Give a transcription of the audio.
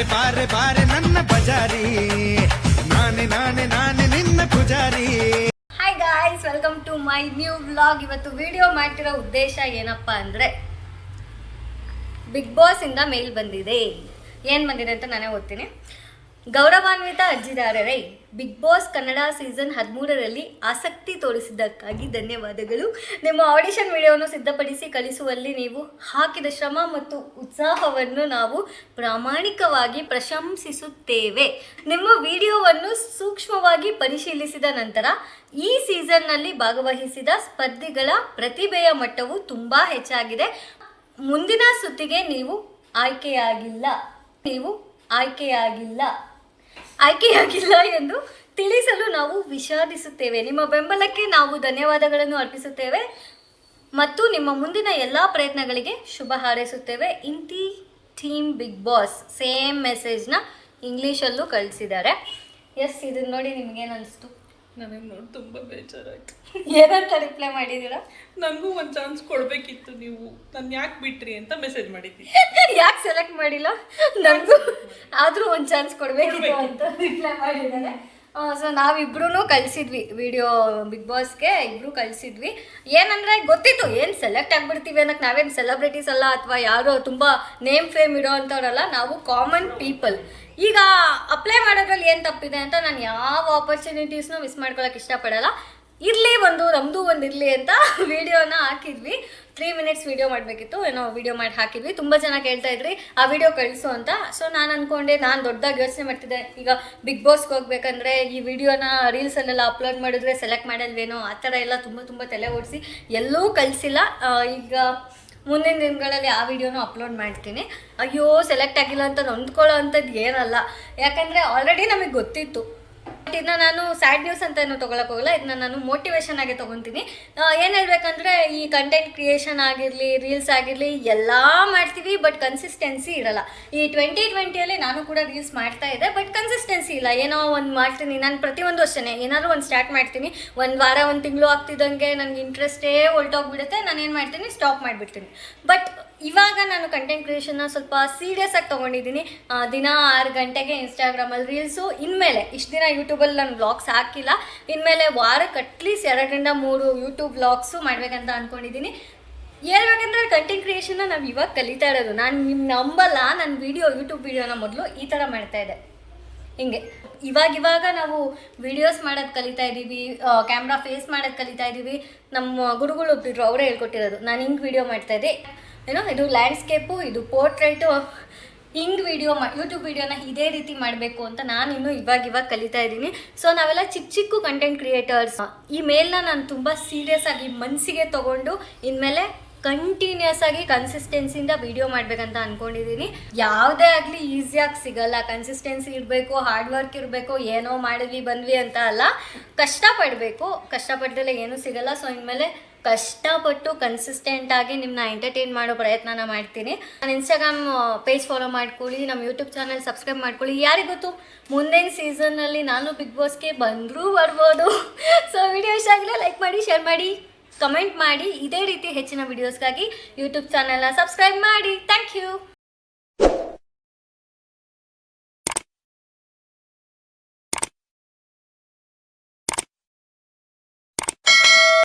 ಬಾರೆ ಬಾರೆ ಬಾರೆ ನನ್ನ ಬಜಾರಿ, ನಾನೇ ನಾನೇ ನಾನೇ ನಿನ್ನ ಪೂಜಾರಿ. Hi guys, welcome to my new vlog. ಇವತ್ತು ವಿಡಿಯೋ ಮಾಡ್ತಿರೋ ಉದ್ದೇಶ ಏನಪ್ಪ ಅಂದರೆ, ಬಿಗ್ ಬಾಸ್ ಇಂದ ಮೇಲ್ ಬಂದಿದೆ. ಏನು ಬಂದಿದೆ ಅಂತ ನಾನೇ ಓದ್ತೀನಿ. ಗೌರವಾನ್ವಿತ ಅರ್ಜಿದಾರರೇ, ಬಿಗ್ ಬಾಸ್ ಕನ್ನಡ ಸೀಸನ್ 13ರಲ್ಲಿ ಆಸಕ್ತಿ ತೋರಿಸಿದ್ದಕ್ಕಾಗಿ ಧನ್ಯವಾದಗಳು. ನಿಮ್ಮ ಆಡಿಷನ್ ವಿಡಿಯೋವನ್ನು ಸಿದ್ಧಪಡಿಸಿ ಕಳಿಸುವಲ್ಲಿ ನೀವು ಹಾಕಿದ ಶ್ರಮ ಮತ್ತು ಉತ್ಸಾಹವನ್ನು ನಾವು ಪ್ರಾಮಾಣಿಕವಾಗಿ ಪ್ರಶಂಸಿಸುತ್ತೇವೆ. ನಿಮ್ಮ ವಿಡಿಯೋವನ್ನು ಸೂಕ್ಷ್ಮವಾಗಿ ಪರಿಶೀಲಿಸಿದ ನಂತರ ಈ ಸೀಸನ್ನಲ್ಲಿ ಭಾಗವಹಿಸಿದ ಸ್ಪರ್ಧಿಗಳ ಪ್ರತಿಭೆಯ ಮಟ್ಟವು ತುಂಬ ಹೆಚ್ಚಾಗಿದೆ. ಮುಂದಿನ ಸುತ್ತಿಗೆ ನೀವು ಆಯ್ಕೆಯಾಗಿಲ್ಲ ಎಂದು ತಿಳಿಸಲು ನಾವು ವಿಷಾದಿಸುತ್ತೇವೆ. ನಿಮ್ಮ ಬೆಂಬಲಕ್ಕೆ ನಾವು ಧನ್ಯವಾದಗಳನ್ನು ಅರ್ಪಿಸುತ್ತೇವೆ ಮತ್ತು ನಿಮ್ಮ ಮುಂದಿನ ಎಲ್ಲ ಪ್ರಯತ್ನಗಳಿಗೆ ಶುಭ ಹಾರೈಸುತ್ತೇವೆ. ಇಂತಿ ಟೀಮ್ ಬಿಗ್ ಬಾಸ್. ಸೇಮ್ ಮೆಸೇಜ್ನ ಇಂಗ್ಲೀಷಲ್ಲೂ ಕಳಿಸಿದ್ದಾರೆ. ಎಸ್, ಇದನ್ನು ನೋಡಿ ನಿಮ್ಗೇನು ಅನಿಸ್ತು? ನನಗೆ ನೋಡಿ ತುಂಬ ಬೇಜಾರಾಯ್ತು. ಏನಂತ ರಿಪ್ಲೈ ಮಾಡಿದ್ದೀರಾ? ನನಗೂ ಒಂದು ಚಾನ್ಸ್ ಕೊಡಬೇಕಿತ್ತು, ನೀವು ನನ್ನ ಯಾಕೆ ಬಿಟ್ರಿ ಅಂತ ಮೆಸೇಜ್ ಮಾಡಿದ್ದೀನಿ. ಯಾಕೆ ಸೆಲೆಕ್ಟ್ ಮಾಡಿಲ್ಲ? ನನಗೂ ಆದರೂ ಒಂದು ಚಾನ್ಸ್ ಕೊಡಬೇಕಿತ್ತು ಅಂತ ರಿಪ್ಲೈ ಮಾಡಿದ್ದಾರೆ. ಸೊ ನಾವಿಬ್ರು ಕಳಿಸಿದ್ವಿ ವಿಡಿಯೋ ಬಿಗ್ ಬಾಸ್ಗೆ, ಇಬ್ಬರು ಕಳಿಸಿದ್ವಿ. ಏನಂದರೆ ಗೊತ್ತಿತ್ತು ಏನು ಸೆಲೆಕ್ಟ್ ಆಗಿಬಿಡ್ತೀವಿ ಅನ್ನೋಕ್ಕೆ. ನಾವೇನು ಸೆಲೆಬ್ರಿಟೀಸ್ ಅಲ್ಲ ಅಥವಾ ಯಾರೋ ತುಂಬ ನೇಮ್ ಫೇಮ್ ಇರೋ ಅಂಥವ್ರಲ್ಲ, ನಾವು ಕಾಮನ್ ಪೀಪಲ್. ಈಗ ಅಪ್ಲೈ ಮಾಡೋದ್ರಲ್ಲಿ ಏನು ತಪ್ಪಿದೆ ಅಂತ ನಾನು ಯಾವ ಆಪರ್ಚುನಿಟೀಸ್ನೂ ಮಿಸ್ ಮಾಡ್ಕೊಳಕ್ಕೆ ಇಷ್ಟಪಡಲ್ಲ. ಇರಲಿ, ನಮ್ಮದು ಒಂದು ಇರಲಿ ಅಂತ ವಿಡಿಯೋನ ಹಾಕಿದ್ವಿ. 3 ಮಿನಿಟ್ಸ್ ವಿಡಿಯೋ ಮಾಡಬೇಕಿತ್ತು, ಏನೋ ವಿಡಿಯೋ ಮಾಡಿ ಹಾಕಿದ್ವಿ. ತುಂಬ ಜನ ಕೇಳ್ತಾ ಇದ್ರಿ ಆ ವಿಡಿಯೋ ಕಳಿಸು ಅಂತ. ಸೊ ನಾನು ಅಂದ್ಕೊಂಡೆ, ನಾನು ದೊಡ್ಡದಾಗಿ ಯೋಚನೆ ಮಾಡ್ತಿದ್ದೆ, ಈಗ ಬಿಗ್ ಬಾಸ್ಗೆ ಹೋಗ್ಬೇಕಂದ್ರೆ ಈ ವಿಡಿಯೋನ ರೀಲ್ಸಲ್ಲೆಲ್ಲ ಅಪ್ಲೋಡ್ ಮಾಡಿದ್ರೆ ಸೆಲೆಕ್ಟ್ ಮಾಡಲ್ವೇನೋ, ಆ ಥರ ಎಲ್ಲ ತುಂಬ ತಲೆ ಓಡಿಸಿ ಎಲ್ಲೂ ಕಳಿಸಿಲ್ಲ. ಈಗ ಮುಂದಿನ ದಿನಗಳಲ್ಲಿ ಆ ವಿಡಿಯೋನ ಅಪ್ಲೋಡ್ ಮಾಡ್ತೀನಿ. ಅಯ್ಯೋ ಸೆಲೆಕ್ಟ್ ಆಗಿಲ್ಲ ಅಂತ ನೊಂದ್ಕೊಳ್ಳೋ ಅಂಥದ್ದು ಏನಲ್ಲ, ಯಾಕಂದರೆ ಆಲ್ರೆಡಿ ನಮಗೆ ಗೊತ್ತಿತ್ತು. ಇದನ್ನ ನಾನು ಸ್ಯಾಡ್ ನ್ಯೂಸ್ ಅಂತ ಏನು ತೊಗೊಳಕ್ಕೆ ಹೋಗಲ್ಲ, ಇದನ್ನ ನಾನು ಮೋಟಿವೇಶನ್ ಆಗಿ ತೊಗೊತೀನಿ. ಏನು ಹೇಳ್ಬೇಕಂದ್ರೆ, ಈ ಕಂಟೆಂಟ್ ಕ್ರಿಯೇಷನ್ ಆಗಿರಲಿ, ರೀಲ್ಸ್ ಆಗಿರಲಿ ಎಲ್ಲ ಮಾಡ್ತೀವಿ, ಬಟ್ ಕನ್ಸಿಸ್ಟೆನ್ಸಿ ಇರಲ್ಲ. ಈ 2020ಯಲ್ಲಿ ನಾನು ಕೂಡ ರೀಲ್ಸ್ ಮಾಡ್ತಾ ಇದ್ದೆ, ಬಟ್ ಕನ್ಸಿಸ್ಟೆನ್ಸಿ ಇಲ್ಲ. ಏನೋ ಒಂದು ಮಾಡ್ತೀನಿ ನಾನು, ಪ್ರತಿಯೊಂದು ಅಷ್ಟೇ. ಏನಾದರೂ ಒಂದು ಸ್ಟಾರ್ಟ್ ಮಾಡ್ತೀನಿ, ಒಂದು ವಾರ 1 ತಿಂಗಳು ಆಗ್ತಿದ್ದಂಗೆ ನನಗೆ ಇಂಟ್ರೆಸ್ಟೇ ಹೊಲ್ಟೋಗ್ಬಿಡುತ್ತೆ. ನಾನು ಏನು ಮಾಡ್ತೀನಿ, ಸ್ಟಾಪ್ ಮಾಡಿಬಿಡ್ತೀನಿ. ಬಟ್ ಇವಾಗ ನಾನು ಕಂಟೆಂಟ್ ಕ್ರಿಯೇಷನ್ನ ಸ್ವಲ್ಪ ಸೀರಿಯಸ್ ಆಗಿ ತೊಗೊಂಡಿದ್ದೀನಿ. ದಿನ 6 ಗಂಟೆಗೆ ಇನ್ಸ್ಟಾಗ್ರಾಮಲ್ಲಿ ರೀಲ್ಸು. ಇನ್ಮೇಲೆ ಇಷ್ಟು ದಿನ ಯೂಟ್ಯೂಬಲ್ಲಿ ನಾನು ವ್ಲಾಗ್ಸ್ ಹಾಕಿಲ್ಲ, ಇನ್ಮೇಲೆ ವಾರಕ್ಕೆ ಅಟ್ಲೀಸ್ಟ್ 2 ರಿಂದ 3 ಯೂಟ್ಯೂಬ್ ವ್ಲಾಗ್ಸು ಮಾಡಬೇಕಂತ ಅಂದ್ಕೊಂಡಿದ್ದೀನಿ. ಹೇಳ್ಬೇಕಂದ್ರೆ ಕಂಟೆಂಟ್ ಕ್ರಿಯೇಷನ್ನ ನಾವು ಇವಾಗ ಕಲಿತಾ ಇರೋದು. ನಾನು ನಿಮ್ಮ ನಂಬಲ್ಲ, ನನ್ನ ಯೂಟ್ಯೂಬ್ ವೀಡಿಯೋನ ಮೊದಲು ಈ ಥರ ಮಾಡ್ತಾಯಿದ್ದೆ. ಹಿಂಗೆ ಇವಾಗ ನಾವು ವಿಡಿಯೋಸ್ ಮಾಡೋದು ಕಲಿತಾ ಇದ್ದೀವಿ, ಕ್ಯಾಮ್ರಾ ಫೇಸ್ ಮಾಡೋದು ಕಲಿತಾ ಇದ್ದೀವಿ. ನಮ್ಮ ಗುರುಗಳು ಒಬ್ಬಿದ್ರು, ಅವರೇ ಹೇಳ್ಕೊಟ್ಟಿರೋದು. ನಾನು ಹಿಂಗೆ ವಿಡಿಯೋ ಮಾಡ್ತಾಯಿದ್ದೆ, ಏನೋ ಇದು ಲ್ಯಾಂಡ್ಸ್ಕೇಪು, ಇದು ಪೋರ್ಟ್ರೈಟು, ಹಿಂಗೆ ಯೂಟ್ಯೂಬ್ ವಿಡಿಯೋನ ಇದೇ ರೀತಿ ಮಾಡಬೇಕು ಅಂತ ನಾನು ಇನ್ನೂ ಇವಾಗ ಕಲಿತಾ ಇದ್ದೀನಿ. ಸೊ ನಾವೆಲ್ಲ ಚಿಕ್ಕ ಕಂಟೆಂಟ್ ಕ್ರಿಯೇಟರ್ಸ್. ಈ ಮೇಲ್ನ ನಾನು ತುಂಬ ಸೀರಿಯಸ್ ಆಗಿ ಮನಸ್ಸಿಗೆ ತೊಗೊಂಡು ಇನ್ಮೇಲೆ ಕಂಟಿನ್ಯೂಸ್ ಆಗಿ ಕನ್ಸಿಸ್ಟೆನ್ಸಿಯಿಂದ ವಿಡಿಯೋ ಮಾಡಬೇಕಂತ ಅಂದ್ಕೊಂಡಿದ್ದೀನಿ. ಯಾವುದೇ ಆಗಲಿ ಈಸಿಯಾಗಿ ಸಿಗಲ್ಲ, ಕನ್ಸಿಸ್ಟೆನ್ಸಿ ಇರಬೇಕು, ಹಾರ್ಡ್ ವರ್ಕ್ ಇರಬೇಕು. ಏನೋ ಮಾಡಿದ್ವಿ ಬಂದ್ವಿ ಅಂತ ಅಲ್ಲ, ಕಷ್ಟಪಡಬೇಕು. ಕಷ್ಟಪಟ್ಟದಲ್ಲೇ ಏನೂ ಸಿಗಲ್ಲ. ಸೊ ಇನ್ಮೇಲೆ ಕಷ್ಟಪಟ್ಟು ಕನ್ಸಿಸ್ಟೆಂಟಾಗಿ ನಿಮ್ಮನ್ನ ಎಂಟರ್ಟೈನ್ ಮಾಡೋ ಪ್ರಯತ್ನನ ಮಾಡ್ತೀನಿ. ನಾನು ಇನ್ಸ್ಟಾಗ್ರಾಮ್ ಪೇಜ್ ಫಾಲೋ ಮಾಡ್ಕೊಳ್ಳಿ, ನಮ್ಮ ಯೂಟ್ಯೂಬ್ ಚಾನಲ್ ಸಬ್ಸ್ಕ್ರೈಬ್ ಮಾಡ್ಕೊಳ್ಳಿ. ಯಾರಿಗೊತ್ತು ಮುಂದಿನ ಸೀಸನ್ನಲ್ಲಿ ನಾನು ಬಿಗ್ ಬಾಸ್ಗೆ ಬರ್ಬೋದು. ಸೊ ವಿಡಿಯೋ ಇಷ್ಟ ಆಗಿಲ್ಲ ಲೈಕ್ ಮಾಡಿ, ಶೇರ್ ಮಾಡಿ, ಕಮೆಂಟ್ ಮಾಡಿ. ಇದೇ ರೀತಿ ಹೆಚ್ಚಿನ ವಿಡಿಯೋಸ್ಗಾಗಿ ಯೂಟ್ಯೂಬ್ ಚಾನಲ್ನ ಸಬ್ಸ್ಕ್ರೈಬ್ ಮಾಡಿ. Thank you.